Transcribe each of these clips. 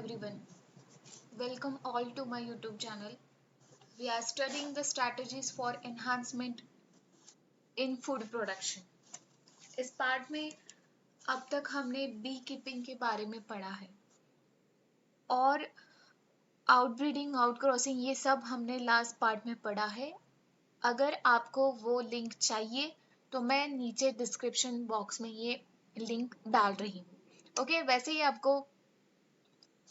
everyone. Welcome all to my YouTube channel. We are studying the strategies for enhancement in food production. इस part में अब तक हमने B keeping के बारे में पढ़ा है और आउटब्रीडिंग, आउट क्रॉसिंग ये सब हमने लास्ट पार्ट में पढ़ा है. अगर आपको वो लिंक चाहिए तो मैं नीचे डिस्क्रिप्शन बॉक्स में ये लिंक डाल रही हूँ. ओके, वैसे ही आपको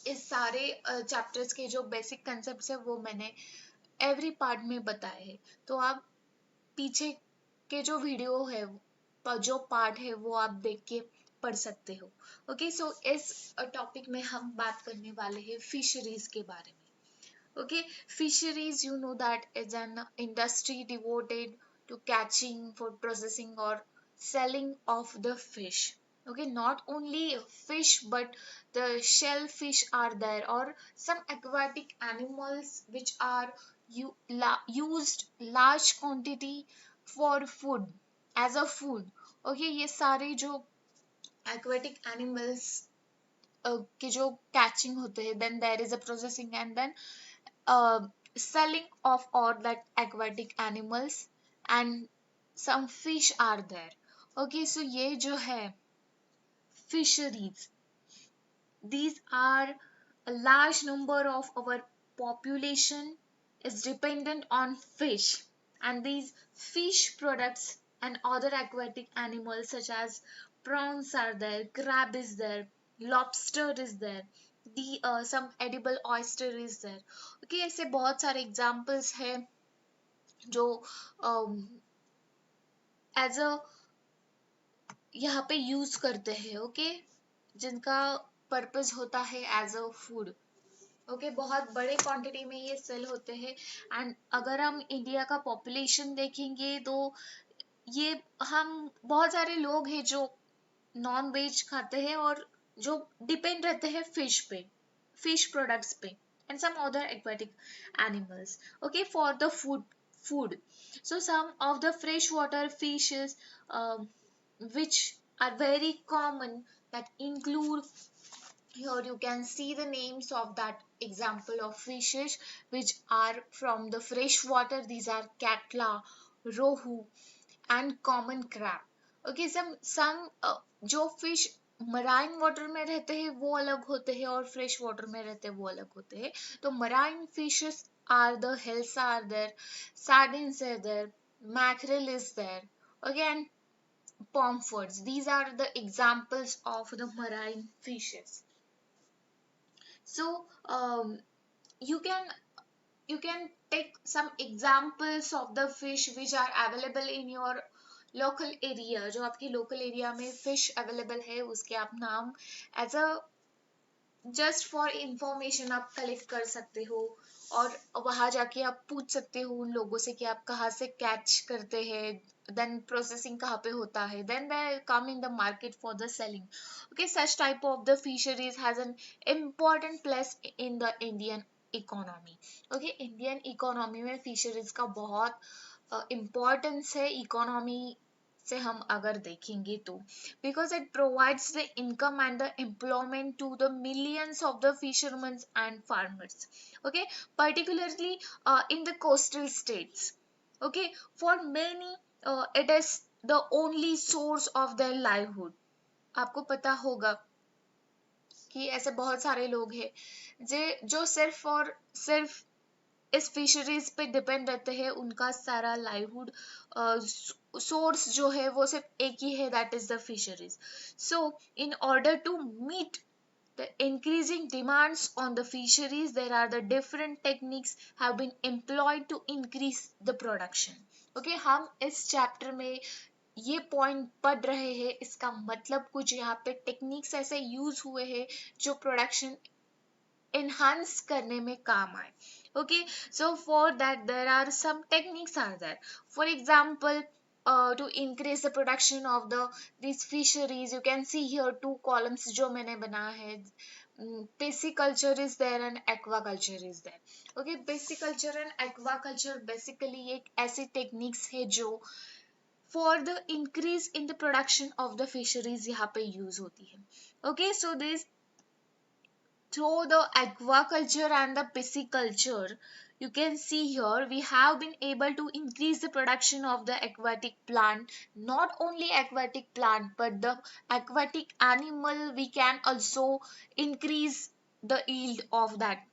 इस सारे चैप्टर्स के जो बेसिक कंसेप्ट्स है वो मैंने एवरी पार्ट में बताए हैं. तो आप पीछे के जो वीडियो है, जो पार्ट है वो आप देख के पढ़ सकते हो. ओके, सो इस टॉपिक में हम बात करने वाले हैं फिशरीज के बारे में. Okay, fisheries you know that is an industry devoted to catching, food processing or selling of the fish. Okay, not only fish but the shellfish are there or some aquatic animals which are used large quantity for food as a food. Okay, ये सारे जो aquatic animals के जो catching होते हैं, then there is a processing and then selling of all that aquatic animals and some fish are there. Okay, so ये जो है fisheries, these are a large number of our population is dependent on fish, and these fish products and other aquatic animals such as prawns are there, crab is there, lobster is there, the some edible oyster is there. Okay, ऐसे बहुत सारे examples है जो as a यहाँ पे use करते हैं. Okay, जिनका पर्पस होता है एज अ फूड. ओके, बहुत बड़े क्वांटिटी में ये सेल होते हैं. एंड अगर हम इंडिया का पॉपुलेशन देखेंगे तो ये हम बहुत सारे लोग हैं जो नॉन वेज खाते हैं और जो डिपेंड रहते हैं फिश पे, fish products पे, and some other aquatic animals. Okay, for the food. So some of the freshwater fishes which are very common that include, here you can see the names of that example of fishes which are from the fresh water. These are catla, rohu and common crab. Okay, some जो fish marine water में रहते हैं वो अलग होते हैं और fresh water में रहते हैं वो अलग होते हैं. तो marine fishes are the whales are there, sardines are there, mackerel is there. Okay, and pomfrets, these are the examples of the marine fishes. So you can take some examples of the fish which are available in your local area. जो आपकी local area में fish available है उसके आप नाम as a just for information आप collect कर सकते हो और वहां जाके आप पूछ सकते हो उन लोगों से कि आप कहाँ से कैच करते हैं, देन प्रोसेसिंग कहाँ पे होता है, then they come in the market for the selling. Okay, such type of the fisheries has an important place in the Indian economy. Okay, Indian economy में फिशरीज का बहुत इम्पोर्टेंस है इकोनॉमी से हम अगर देखेंगे तो, because it provides the income and the employment to the millions of the fishermen and farmers. Okay, particularly in the coastal states. Okay, for many it is the only source of their livelihood. आपको पता होगा कि ऐसे बहुत सारे लोग हैं जो सिर्फ और सिर्फ इस फिशरीज पे डिपेंड रहते हैं. उनका सारा लाइवहुड सोर्स जो है वो सिर्फ एक ही है, that is the fisheries. So in order to meet the increasing demands on the fisheries, there are the different techniques have been employed to increase the production. Okay, हम इस चैप्टर में ये पॉइंट पढ़ रहे हैं, इसका मतलब कुछ यहाँ पे टेक्निक्स ऐसे यूज हुए हैं जो प्रोडक्शन enhance करने में काम आए. Okay, so for that there are some techniques are there. For example, to increase the production of these fisheries, you can see here two columns जो मैंने बनाया है. Pisciculture is there and aquaculture is there. Okay, pisciculture and aquaculture basically एक ऐसी techniques है जो for the increase in the production of the fisheries यहाँ पे use होती है. Okay, so this through the aquaculture and the pisciculture, you can see here we have been able to increase the production of the aquatic plant. Not only aquatic plant, but the aquatic animal, we can also increase the yield of that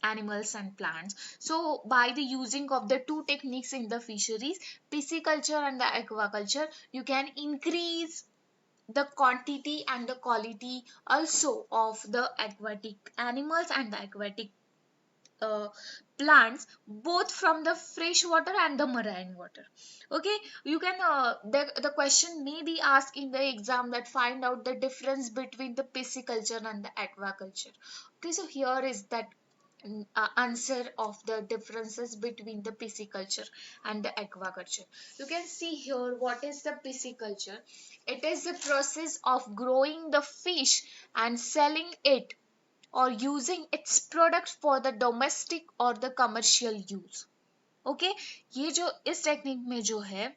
animals and plants. So by the using of the two techniques in the fisheries, pisciculture and the aquaculture, you can increase the quantity and the quality also of the aquatic animals and the aquatic uh, plants, both from the fresh water and the marine water. Okay, you can the question may be asked in the exam that find out the difference between the pisciculture and the aquaculture. Okay, so here is that answer of the differences between the pisciculture and the aquaculture. You can see here what is the pisciculture. It is the process of growing the fish and selling it or using its products for the domestic or the commercial use. Okay ये जो इस technique में जो है,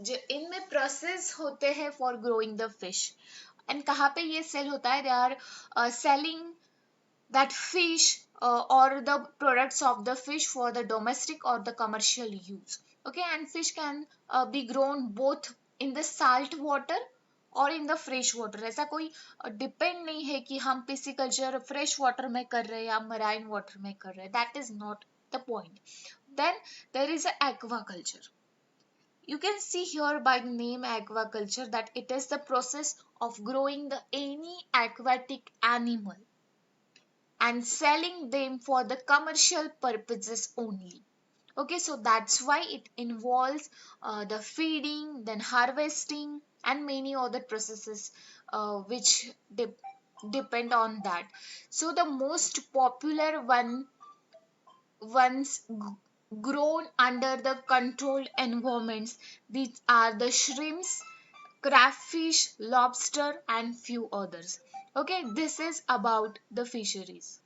जो इनमें process होते हैं for growing the fish, and कहाँ पे ये सेल होता है, they are selling that fish or the products of the fish for the domestic or the commercial use. Okay, and fish can be grown both in the salt water और in the fresh water. ऐसा कोई depend नहीं है कि हम pisciculture fresh water में कर रहे हैं या मराइन वाटर में कर रहे हैं. That is not the point. Then there is aquaculture. You can see here by the name aquaculture that it is the process of growing the any aquatic animal and selling them for the commercial purposes only. Okay, so that's why it involves the feeding, then harvesting, and many other processes which depend on that. So the most popular ones grown under the controlled environments, these are the shrimps, crayfish, lobster, and few others. Okay, this is about the fisheries.